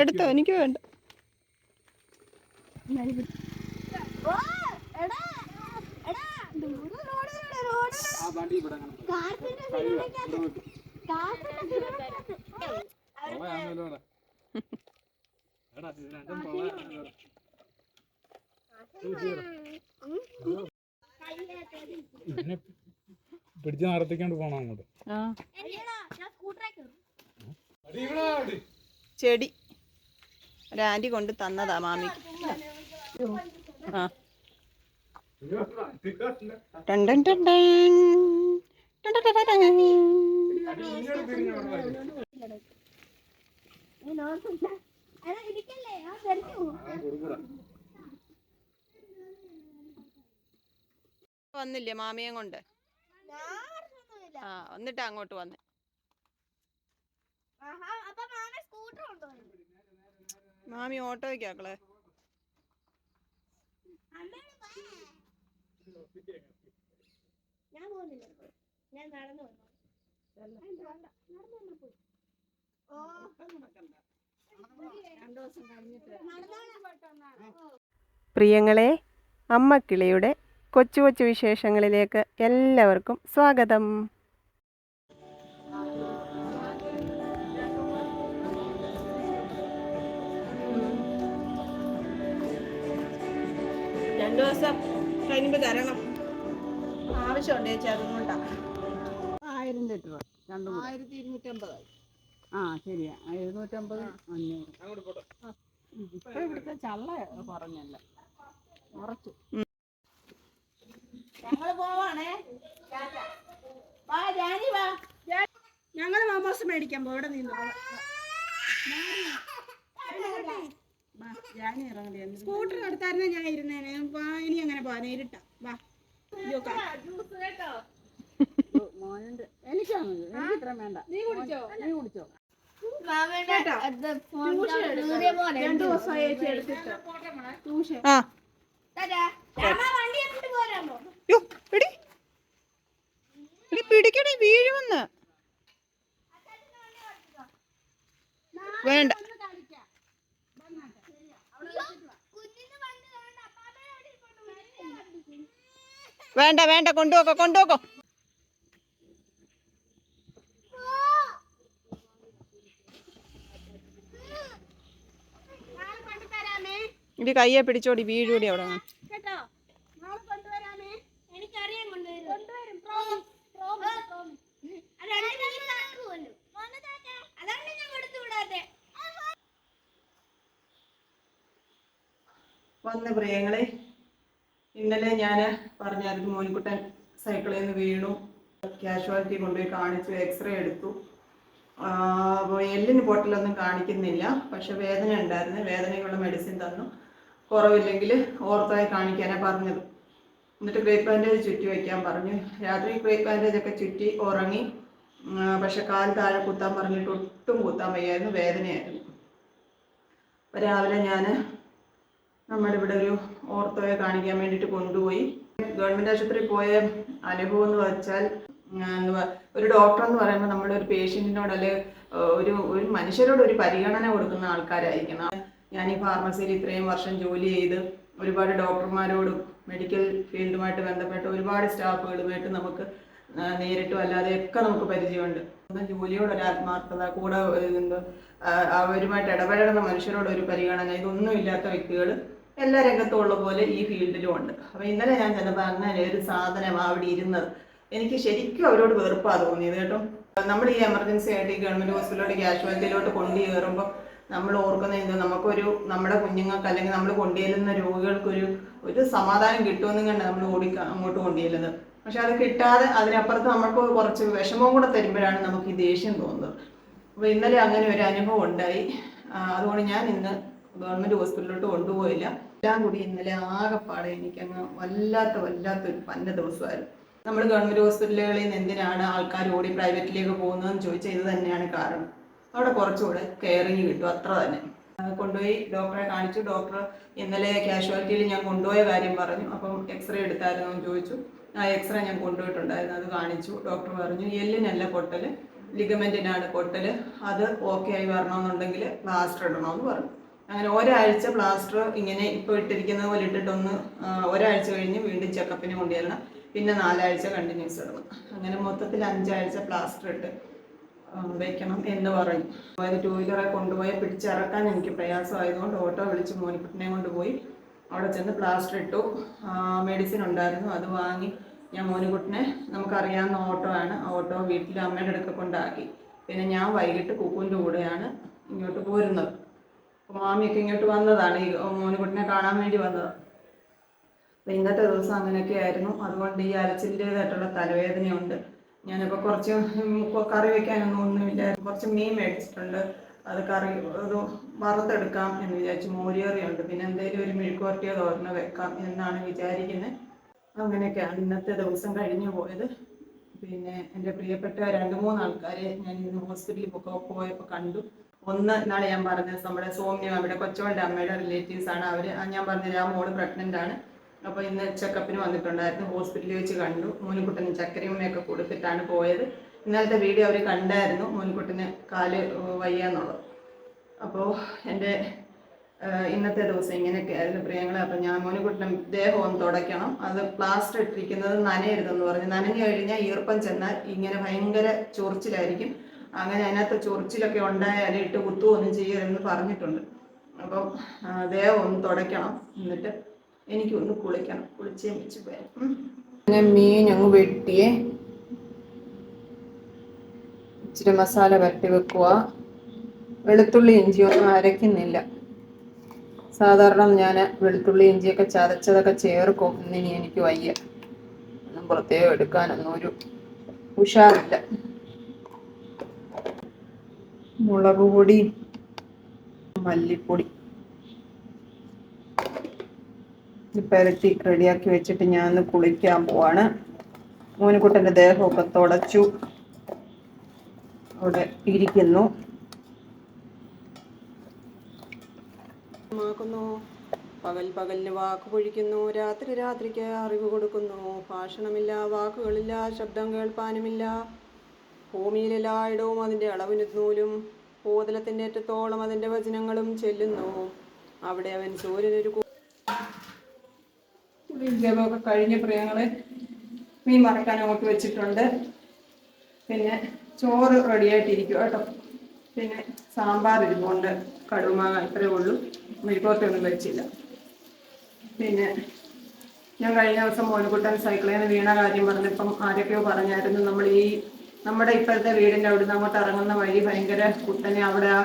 എടുത്തോ, എനിക്ക് വേണ്ട. പിടിച്ച് നടത്തിക്കൊണ്ട് പോണം അങ്ങോട്ട്. ചെടി ഒരു ആന്റി കൊണ്ട് തന്നതാ മാമിക്ക്. ആ വന്നില്ലേ മാമിയെ കൊണ്ട്? ആ എന്നിട്ട് അങ്ങോട്ട് വന്ന്. മാമി ഓട്ടോയ്ക്കാക്കളെ. ഞാൻ പോകുന്നില്ല, ഞാൻ നടന്നു വന്നു. പ്രിയങ്ങളെ, അമ്മക്കിളിയുടെ കൊച്ചു കൊച്ചു വിശേഷങ്ങളിലേക്ക് എല്ലാവർക്കും സ്വാഗതം. രണ്ടു ദിവസം കഴിയുമ്പോൾ തരണം. ആവശ്യമുണ്ട് ചേച്ചി, അതുകൊണ്ടാ. 1000 ലിറ്റർ രണ്ടും 1250. ആ ശരിയാ, 750 500. ഇപ്പൊ ഇവിടുത്തെ ചള്ള കുറഞ്ഞല്ല, കുറച്ചു. ഞങ്ങള് പോവാണേ. വാ ജാനി, വാ. ഞങ്ങള് മോമോസ് മേടിക്കാൻ പോ. ഇവിടെ നിന്ന് സ്കൂട്ടർ എടുത്തായിരുന്നേ ഞാൻ ഇരുന്നേനെ. ഇനി അങ്ങനെ പോവാ, നേരിട്ടാ. വാ. മോനുണ്ട്, എനിക്കാണ്, എനിക്ക് ഇത്ര വേണ്ട. നീ കുടിച്ചോ? 2 ദിവസമായി ചേച്ചി എടുത്തിട്ട്. പിടിക്കണേ, വീഴുമെന്ന്. വേണ്ട വേണ്ട വേണ്ട, കൊണ്ടുപോക്കോ കൊണ്ടുപോക്കോ. ഇടി കയ്യെ പിടിച്ചോടി, വീഴൂടി അവിടെ. കേട്ടോ, നാളെ കൊണ്ടുവരാമേ. എനിക്കറിയാം കൊണ്ടുവരും. അതാണ് ഞാൻ കൊടുത്തു വിടാതെ. വന്ന് പ്രിയങ്ങളെ, ഇന്നലെ ഞാൻ പറഞ്ഞായിരുന്നു മോനിക്കുട്ടൻ സൈക്കിളിൽ നിന്ന് വീണു. കാഷ്വാലിറ്റി കൊണ്ടുപോയി കാണിച്ചു, എക്സ്റേ എടുത്തു. അപ്പോൾ എല്ലിന് പൊട്ടലൊന്നും കാണിക്കുന്നില്ല, പക്ഷെ വേദന ഉണ്ടായിരുന്നു. വേദനയ്ക്കുള്ള മെഡിസിൻ തന്നു. കുറവില്ലെങ്കിൽ ഓർത്തോയെ കാണിക്കാനാണ് പറഞ്ഞത്. എന്നിട്ട് ക്രേപ്പ് ബാൻഡേജ് ചുറ്റി വയ്ക്കാൻ പറഞ്ഞു. രാത്രി ക്രേപ്പ് ബാൻഡേജ് ഒക്കെ ചുറ്റി ഉറങ്ങി. പക്ഷെ കാൽ താഴെ കുത്താൻ പറഞ്ഞിട്ട് ഒട്ടും കുത്താൻ വയ്യായിരുന്നു, വേദനയായിരുന്നു. അപ്പോൾ രാവിലെ ഞാൻ നമ്മുടെ ഇവിടെ ഒരു ഓർത്തോയെ കാണിക്കാൻ വേണ്ടിയിട്ട് കൊണ്ടുപോയി. ഗവൺമെൻറ് ആശുപത്രിയിൽ പോയ അനുഭവം എന്ന് വെച്ചാൽ, ഒരു ഡോക്ടർ എന്ന് പറയുമ്പോൾ നമ്മളൊരു പേഷ്യൻറ്റിനോട് അല്ലെ ഒരു മനുഷ്യരോട് ഒരു പരിഗണന കൊടുക്കുന്ന ആൾക്കാരായിരിക്കണം. ഞാൻ ഈ ഫാർമസിയിൽ ഇത്രയും വർഷം ജോലി ചെയ്ത് ഒരുപാട് ഡോക്ടർമാരോടും മെഡിക്കൽ ഫീൽഡുമായിട്ട് ബന്ധപ്പെട്ട ഒരുപാട് സ്റ്റാഫുകളുമായിട്ട് നമുക്ക് നേരിട്ടും അല്ലാതെയൊക്കെ നമുക്ക് പരിചയമുണ്ട്. ജോലിയോട് ഒരു ആത്മാർത്ഥത, കൂടെ അവരുമായിട്ട് ഇടപഴകുന്ന മനുഷ്യരോട് ഒരു പരിഗണന, ഇതൊന്നും ഇല്ലാത്ത വ്യക്തികൾ എല്ലാ രംഗത്തും ഉള്ള പോലെ ഈ ഫീൽഡിലും ഉണ്ട്. അപ്പോൾ ഇന്നലെ ഞാൻ ചിലപ്പോൾ അങ്ങനെ ഒരു സാധനം അവിടെ ഇരുന്നത് എനിക്ക് ശരിക്കും അവരോട് വെറുപ്പാണ് തോന്നിയത് കേട്ടോ. നമ്മൾ ഈ എമർജൻസി ആയിട്ട് ഈ ഗവൺമെൻറ് ഹോസ്പിറ്റലിലോട്ട് കാഷ്വാലിറ്റിയിലോട്ട് കൊണ്ടു കയറുമ്പോൾ നമ്മൾ ഓർക്കുന്ന എന്തോ, നമ്മുടെ കുഞ്ഞുങ്ങൾക്ക് അല്ലെങ്കിൽ നമ്മൾ കൊണ്ടുചെല്ലുന്ന രോഗികൾക്കൊരു സമാധാനം കിട്ടുമെന്നും കണ്ട് നമ്മൾ അങ്ങോട്ട് കൊണ്ടുചെല്ലുന്നത്. പക്ഷെ അത് കിട്ടാതെ അതിനപ്പുറത്ത് നമുക്ക് കുറച്ച് വിഷമവും കൂടെ തരുമ്പോഴാണ് നമുക്ക് ഈ ദേഷ്യം തോന്നുന്നത്. അപ്പോൾ ഇന്നലെ അങ്ങനെ ഒരു അനുഭവം ഉണ്ടായി. അതുകൊണ്ട് ഞാൻ ഇന്ന് ഗവൺമെൻറ് ഹോസ്പിറ്റലിലോട്ട് കൊണ്ടുപോയില്ല. എല്ലാം കൂടി ഇന്നലെ ആകെപ്പാടെ എനിക്കങ്ങ് വല്ലാത്തൊരു പന്ന ദിവസമായിരുന്നു. നമ്മൾ ഗവൺമെൻറ് ഹോസ്പിറ്റലുകളിൽ നിന്ന് എന്തിനാണ് ആൾക്കാർ ഓടി പ്രൈവറ്റിലേക്ക് പോകുന്നതെന്ന് ചോദിച്ചാൽ ഇത് തന്നെയാണ് കാരണം. അവിടെ കുറച്ചുകൂടെ കെയറിങ് കിട്ടും, അത്ര തന്നെ. കൊണ്ടുപോയി ഡോക്ടറെ കാണിച്ചു. ഡോക്ടർ ഇന്നലെ കാഷ്വാലിറ്റിയിൽ ഞാൻ കൊണ്ടുപോയ കാര്യം പറഞ്ഞു. അപ്പം എക്സ്റേ എടുത്തായിരുന്നു എന്ന് ചോദിച്ചു. ആ എക്സ്റേ ഞാൻ കൊണ്ടുപോയിട്ടുണ്ടായിരുന്നു, അത് കാണിച്ചു. ഡോക്ടർ പറഞ്ഞു എല്ലിനല്ല പൊട്ടൽ, ലിഗമെൻറ്റിനാണ് പൊട്ടൽ, അത് ഓക്കെ ആയി വരണമെന്നുണ്ടെങ്കിൽ പ്ലാസ്റ്റർ ഇടണമെന്ന് പറഞ്ഞു. അങ്ങനെ ഒരാഴ്ച പ്ലാസ്റ്റർ ഇങ്ങനെ ഇപ്പോൾ ഇട്ടിരിക്കുന്നത് പോലെ ഇട്ടിട്ടൊന്ന് ഒരാഴ്ച കഴിഞ്ഞ് വീണ്ടും ചെക്കപ്പിന് കൊണ്ടുവരണം. പിന്നെ 4 ആഴ്ച കണ്ടിന്യൂസ് ഇടണം. അങ്ങനെ മൊത്തത്തിൽ 5 ആഴ്ച പ്ലാസ്റ്റർ ഇട്ട് വയ്ക്കണം എന്ന് പറഞ്ഞു. അതായത് 2 വീലറെ കൊണ്ടുപോയി പിടിച്ചിറക്കാൻ എനിക്ക് പ്രയാസമായതുകൊണ്ട് ഓട്ടോ വിളിച്ച് മോനിക്കുട്ടിനെ കൊണ്ടുപോയി അവിടെ ചെന്ന് പ്ലാസ്റ്റർ ഇട്ടു. മെഡിസിൻ ഉണ്ടായിരുന്നു, അത് വാങ്ങി ഞാൻ മോനിക്കുട്ടിനെ, നമുക്കറിയാവുന്ന ഓട്ടോ ആണ്, ആ ഓട്ടോ വീട്ടിൽ അമ്മയുടെ അടുക്ക കൊണ്ടാക്കി. പിന്നെ ഞാൻ വൈകിട്ട് കുക്കുവിൻ്റെ കൂടെയാണ് ഇങ്ങോട്ട് പോരുന്നത്. അപ്പോൾ മാമിയൊക്കെ ഇങ്ങോട്ട് വന്നതാണ്, ഈ മോനിക്കുട്ടിനെ കാണാൻ വേണ്ടി വന്നതാണ്. അപ്പോൾ ഇന്നത്തെ ദിവസം അങ്ങനെയൊക്കെ ആയിരുന്നു. അതുകൊണ്ട് ഈ അലച്ചിൻ്റേതായിട്ടുള്ള തലവേദനയുണ്ട്. ഞാനിപ്പോൾ കുറച്ച് കറി ഒന്നുമില്ല, കുറച്ച് മീൻ മേടിച്ചിട്ടുണ്ട്, അത് കറി അത് വറുത്തെടുക്കാം എന്ന് വിചാരിച്ചു. മോരിയറിയുണ്ട്, പിന്നെ എന്തെങ്കിലും ഒരു മെഴുക്കുവരട്ടിയോ തോരനോ വെക്കാം എന്നാണ് വിചാരിക്കുന്നത്. അങ്ങനെയൊക്കെയാണ് ഇന്നത്തെ ദിവസം കഴിഞ്ഞു പോയത്. പിന്നെ എൻ്റെ പ്രിയപ്പെട്ട 2-3 ആൾക്കാരെ ഞാൻ ഇന്ന് ഹോസ്പിറ്റലിൽ പോയപ്പോൾ കണ്ടു. ഒന്ന് ഇന്നാണ് ഞാൻ പറഞ്ഞത്, നമ്മുടെ സൗമ്യ, അവിടെ കൊച്ചവളുടെ അമ്മയുടെ റിലേറ്റീവ്സാണ് അവർ. ഞാൻ പറഞ്ഞില്ല, ആ മോള് പ്രഗ്നൻ്റ് ആണ്. അപ്പോൾ ഇന്ന് ചെക്കപ്പിന് വന്നിട്ടുണ്ടായിരുന്നു, ഹോസ്പിറ്റലിൽ വെച്ച് കണ്ടു. മോനിക്കുട്ടന് ചക്കരയുമ്മയൊക്കെ കൊടുത്തിട്ടാണ് പോയത്. ഇന്നലത്തെ വീഡിയോ അവർ കണ്ടായിരുന്നു, മോനിക്കുട്ടന് കാല് വയ്യാന്നുള്ളത്. അപ്പോൾ എൻ്റെ ഇന്നത്തെ ദിവസം ഇങ്ങനെയൊക്കെ ആയിരുന്നു പ്രിയങ്ങളെ. അപ്പോൾ ഞാൻ മോനിക്കുട്ടന് ദേഹം ഒന്ന് തുടയ്ക്കണം, അത് പ്ലാസ്റ്റർ ഇട്ടിരിക്കുന്നത് നനയരുതെന്ന് പറഞ്ഞു. നനഞ്ഞു കഴിഞ്ഞാൽ ഈർപ്പം ചെന്നാൽ ഇങ്ങനെ ഭയങ്കര ചൊറിച്ചിലായിരിക്കും. അങ്ങനെ അതിനകത്ത് ചൊറിച്ചിലൊക്കെ ഉണ്ടായാൽ ഇട്ട് കുത്തുകയൊന്നും ചെയ്യരുതെന്ന് പറഞ്ഞിട്ടുണ്ട്. അപ്പം ദേഹം ഒന്ന് തുടയ്ക്കണം, എന്നിട്ട് എനിക്കൊന്ന് കുളിക്കണം, കുളിച്ചേ വെച്ച് പോയാൽ. ഞാൻ മീൻ അങ്ങ് വെട്ടിയേ, ഇച്ചിരി മസാല വരട്ടി വെക്കുക. വെളുത്തുള്ളി ഇഞ്ചിയൊന്നും അരയ്ക്കുന്നില്ല. സാധാരണ ഞാൻ വെളുത്തുള്ളി ഇഞ്ചിയൊക്കെ ചതച്ചതൊക്കെ ചേർക്കും, ഇന്നിനി എനിക്ക് വയ്യ, ഒന്നും പ്രത്യേകം എടുക്കാനൊന്നും ഒരു ഉഷാറില്ല. മുളക് പൊടി, മല്ലിപ്പൊടി പരത്തി റെഡിയാക്കി വെച്ചിട്ട് ഞാൻ കുളിക്കാൻ പോവാണ്. മോനിക്കുട്ടൻ്റെ ദേഹമൊക്കെ തുടച്ചു അവിടെ ഇരിക്കുന്നു. പകലിന് വാക്ക് പൊഴിക്കുന്നു, രാത്രിക്ക് അറിവ് കൊടുക്കുന്നു. ഭാഷണമില്ല, വാക്കുകളില്ല, ശബ്ദം കേൾപ്പാനുമില്ല. ഭൂമിയിലെല്ലായിടവും അതിൻ്റെ അളവിന് നൂലും ഭൂതലത്തിൻ്റെ അറ്റത്തോളം അതിൻ്റെ വചനങ്ങളും ചെല്ലുന്നു. അവിടെ അവൻ സൂര്യനൊരു ജപമൊക്കെ കഴിഞ്ഞ പ്രിയങ്ങളെ മീൻ മറക്കാൻ അങ്ങോട്ട് വെച്ചിട്ടുണ്ട്. പിന്നെ ചോറ് റെഡിയായിട്ടിരിക്കും കേട്ടോ. പിന്നെ സാമ്പാർ ഇരിപ്പുണ്ട്, കടുമാങ്ങ, ഇത്രയേ ഉള്ളൂ. മെഴുക്കുവരട്ടിയൊന്നും വെച്ചില്ല. പിന്നെ ഞാൻ കഴിഞ്ഞ ദിവസം മോനിക്കുട്ടൻ സൈക്കിളിൽ നിന്ന് വീണ കാര്യം പറഞ്ഞപ്പം ആരൊക്കെയോ പറഞ്ഞായിരുന്നു, നമ്മുടെ ഇപ്പോഴത്തെ വീടിൻ്റെ അവിടുന്ന് അങ്ങോട്ട് ഇറങ്ങുന്ന വഴി ഭയങ്കര കുട്ടനെ, അവിടെ ആ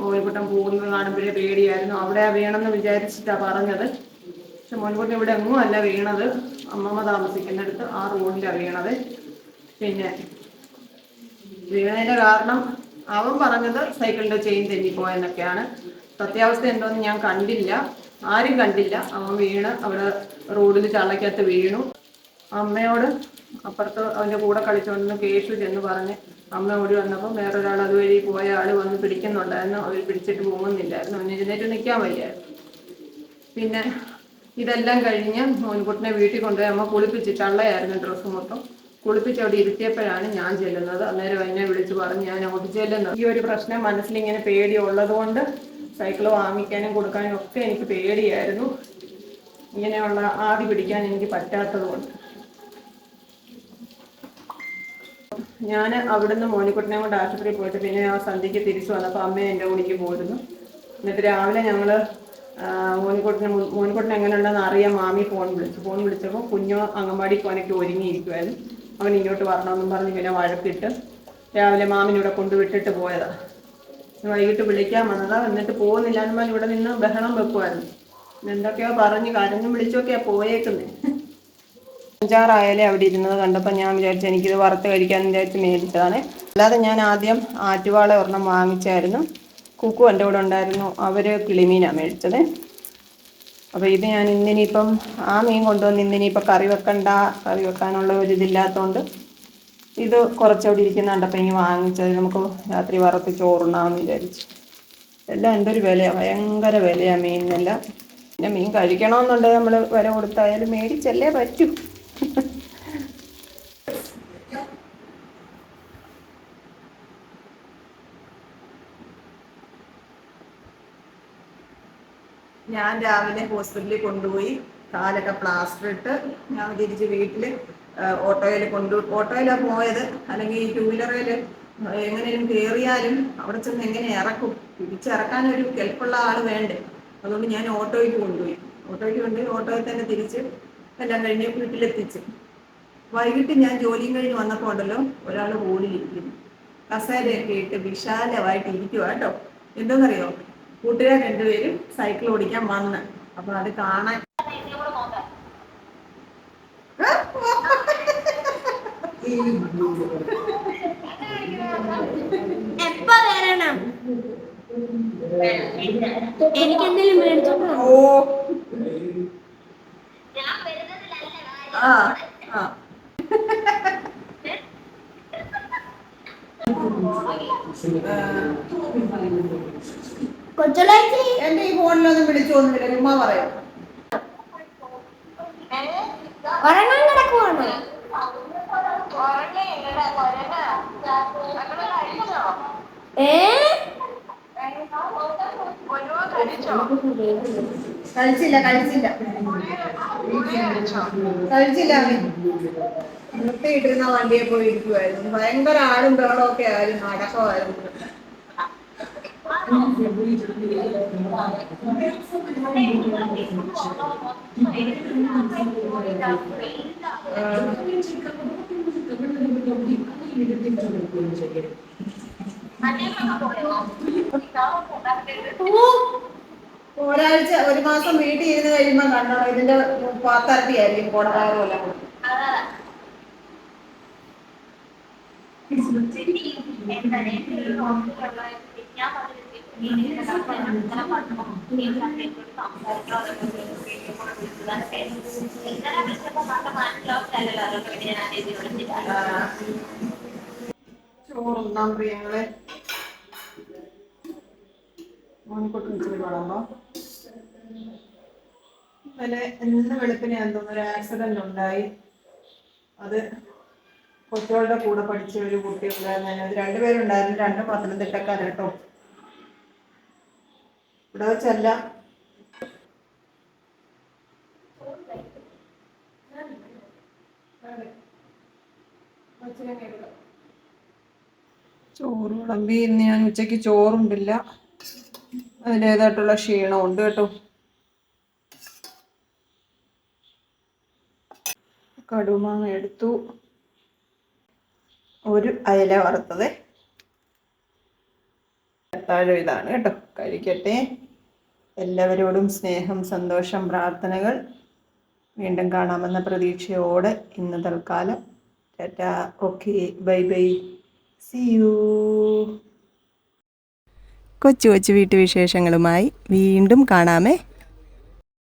മോനിക്കുട്ടൻ പോകുന്നത് കാണുമ്പോഴേ പേടിയായിരുന്നു. അവിടെ വീണെന്ന് വിചാരിച്ചിട്ടാണ് പറഞ്ഞത്. പക്ഷെ മോനിക്കുട്ടൻ ഇവിടെ എങ്ങും അല്ല വീണത്, അമ്മമ്മ താമസിക്കുന്നിടത്ത് ആ റോഡിലാണ് വീണത്. പിന്നെ വീണതിൻ്റെ കാരണം അവൻ പറഞ്ഞത് സൈക്കിളിൻ്റെ ചെയിൻ തെന്നിപ്പോയെന്നൊക്കെയാണ്. സത്യാവസ്ഥ എന്തോന്ന് ഞാൻ കണ്ടില്ല, ആരും കണ്ടില്ല. അവൻ വീണ് അവിടെ റോഡിൽ ചള്ളക്കകത്ത് വീണു. അമ്മയോട് അപ്പുറത്ത് അവൻ്റെ കൂടെ കളിച്ചുകൊണ്ടിരുന്ന കേശു ചെന്ന് പറഞ്ഞ് അമ്മ ഓടി വന്നപ്പോൾ വേറൊരാൾ അതുവഴി പോയ ആൾ വന്ന് പിടിക്കുന്നുണ്ടായിരുന്നു. അവർ പിടിച്ചിട്ട് പോകുന്നില്ലായിരുന്നു, അവന് എഴുന്നേറ്റ് നിൽക്കാൻ വയ്യായിരുന്നു. പിന്നെ ഇതെല്ലാം കഴിഞ്ഞ് മോൻകുട്ടിനെ വീട്ടിൽ കൊണ്ടുപോയി അമ്മ കുളിപ്പിച്ച്, ചള്ളയായിരുന്നു ഡ്രസ്സ് മൊത്തം, കുളിപ്പിച്ച് അവിടെ ഇരുത്തിയപ്പോഴാണ് ഞാൻ ചെല്ലുന്നത്. അന്നേരം എന്നെ വിളിച്ച് പറഞ്ഞ് ഞാൻ അങ്ങോട്ട് ചെല്ലുന്നത്. ഈ ഒരു പ്രശ്നം മനസ്സിലിങ്ങനെ പേടിയുള്ളത് കൊണ്ട് സൈക്കിൾ വാങ്ങിക്കാനും കൊടുക്കാനും ഒക്കെ എനിക്ക് പേടിയായിരുന്നു. ഇങ്ങനെയുള്ള ആദി പിടിക്കാൻ എനിക്ക് പറ്റാത്തത് കൊണ്ട് ഞാൻ അവിടുന്ന് മോനിക്കുട്ടിനെ കൊണ്ട് ആശുപത്രിയിൽ പോയിട്ട് പിന്നെ ആ സന്ധ്യയ്ക്ക് തിരിച്ചു വന്നപ്പോൾ അമ്മ എൻ്റെ കൂടിക്ക് പോയിരുന്നു. എന്നിട്ട് രാവിലെ ഞങ്ങൾ മോനിക്കുട്ടിനെ എങ്ങനെയുണ്ടെന്ന് അറിയാൻ മാമി ഫോൺ വിളിച്ചപ്പോൾ കുഞ്ഞോ അംഗൻവാടി പോകാനൊക്കെ ഒരുങ്ങിയിരിക്കുമായിരുന്നു. അവൻ ഇങ്ങോട്ട് വരണമെന്നും പറഞ്ഞ് പിന്നെ വഴക്കിട്ട് രാവിലെ മാമിനിവിടെ കൊണ്ടുവിട്ടിട്ട് പോയതാണ്. വൈകിട്ട് വിളിക്കാൻ വന്നതാണ്, എന്നിട്ട് പോകുന്നില്ല എന്ന് പറഞ്ഞ് ഇവിടെ നിന്ന് ബഹളം വെക്കുമായിരുന്നു. എന്തൊക്കെയോ പറഞ്ഞ് കരഞ്ഞും വിളിച്ചൊക്കെയാണ് പോയേക്കുന്നത്. 5-6 അയല അവിടെ ഇരുന്നത് കണ്ടപ്പോൾ ഞാൻ വിചാരിച്ചു എനിക്കിത് വറുത്ത് കഴിക്കാമെന്ന് വിചാരിച്ച് മേടിച്ചതാണ്. അല്ലാതെ ഞാൻ ആദ്യം ആറ്റുവാള ഒരെണ്ണം വാങ്ങിച്ചായിരുന്നു. കുക്കു എൻ്റെ കൂടെ ഉണ്ടായിരുന്നു, അവർ കിളിമീനാണ് മേടിച്ചത്. അപ്പോൾ ഇത് ഞാൻ ഇന്നിനിയിപ്പം ആ മീൻ കൊണ്ടുവന്ന് ഇന്നിനിയിപ്പോൾ കറി വെക്കാനുള്ള ഒരു ഇതില്ലാത്തതുകൊണ്ട് ഇത് കുറച്ചവിടെ ഇരിക്കുന്ന കണ്ടപ്പോൾ ഇങ്ങനെ വാങ്ങിച്ചത് നമുക്ക് രാത്രി വറുത്ത് ചോറുണ്ണാമെന്ന് വിചാരിച്ചു. എല്ലാം എന്തൊരു വിലയാണ്, ഭയങ്കര വിലയാണ് മീനിനെല്ലാം. പിന്നെ മീൻ കഴിക്കണമെന്നുണ്ടെങ്കിൽ നമ്മൾ വില കൊടുത്തായാലും മേടിച്ചല്ലേ പറ്റൂ. ഞാൻ രാവിലെ ഹോസ്പിറ്റലിൽ കൊണ്ടുപോയി, കാലൊക്കെ പ്ലാസ്റ്റർ ഇട്ട് ഞാൻ തിരിച്ച് വീട്ടിൽ ഓട്ടോയിലാണ് പോയത്. അല്ലെങ്കിൽ ഈ 2 വീലറിൽ എങ്ങനെയും കയറിയാലും അവിടെ ചെന്ന് എങ്ങനെ ഇറക്കും, തിരിച്ചിറക്കാനൊരു കെൽപ്പുള്ള ആൾ വേണ്ടേ. അതുകൊണ്ട് ഞാൻ ഓട്ടോയിൽ കൊണ്ടുപോയി ഓട്ടോയിൽ തന്നെ തിരിച്ച് എല്ലാം കഴിഞ്ഞ് വീട്ടിലെത്തിച്ച്. വൈകിട്ട് ഞാൻ ജോലിയും കഴിഞ്ഞ് വന്നപ്പോൾ ഉണ്ടല്ലോ ഒരാൾ റോഡിലിരിക്കുന്നു, കസേരയൊക്കെ ഇട്ട് വിശാലമായിട്ട് ഇരിക്കുക കേട്ടോ. എന്താണെന്നറിയോ, കൂട്ടുകാർ 2 പേരും സൈക്കിൾ ഓടിക്കാൻ വന്ന്. അപ്പൊ അത് കാണാൻ എപ്പ വരണം? എനിക്ക് എന്തെങ്കിലും മേടിച്ചോ? ഓ ആ ആ കൊച്ചളേച്ചി എന്റെ ഈ ഫോണിലൊന്നും വിളിച്ചോന്നില്ല, ചുമ്മാ പറയാം. ഉറങ്ങാൻ കിടക്കുവാണോ? കഴിച്ചില്ല നിർത്തിയിട്ടിരുന്ന വണ്ടിയെ പോയി ഇരിക്കുവായിരുന്നു. ഭയങ്കര ആടും ബഹളവും ഒക്കെ ആയിരുന്നു, അടക്കമായിരുന്നു. ഒരാഴ്ച 1 മാസം വീട്ടിൽ ഇരുന്ന് കഴിയുമ്പോ കണ്ടോ ഇതിന്റെ പാത്തരട്ടിയായിരിക്കും കുടഭാഗം പോലെ. ചോറുണ്ടാം പ്രിയങ്ങളെ, മോനിക്കൊട്ട് വെച്ചിട്ട് വളർന്നോ. ഇന്നലെ ഇന്ന് വെളുപ്പിനെ എന്തോന്നും ഒരു ആക്സിഡന്റ് ഉണ്ടായി. അത് കൊച്ചുകളുടെ കൂടെ പഠിച്ച ഒരു കുട്ടി ഉണ്ടായിരുന്നു. അത് 2 പേരുണ്ടായിരുന്നു, 2 പത്തനംതിട്ടക്കാർ കേട്ടോ. ഇവിടെ വെച്ചല്ല. ചോറ് വിളമ്പി. ഇന്ന് ഞാൻ ഉച്ചയ്ക്ക് ചോറുണ്ടില്ല, അതിൻ്റെതായിട്ടുള്ള ക്ഷീണമുണ്ട് കേട്ടോ. കടുമാങ്ങ എടുത്തു, ഒരു അയല വറുത്തത്. താഴെ ഇതാണ് കേട്ടോ, കഴിക്കട്ടെ. എല്ലാവരോടും സ്നേഹം, സന്തോഷം, പ്രാർത്ഥനകൾ. വീണ്ടും കാണാമെന്ന പ്രതീക്ഷയോടെ ഇന്ന് തൽക്കാലം tata. Okay, bye bye, see you. കൊച്ചു കൊച്ചു വീട്ടുവിശേഷങ്ങളുമായി വീണ്ടും കാണാമേ.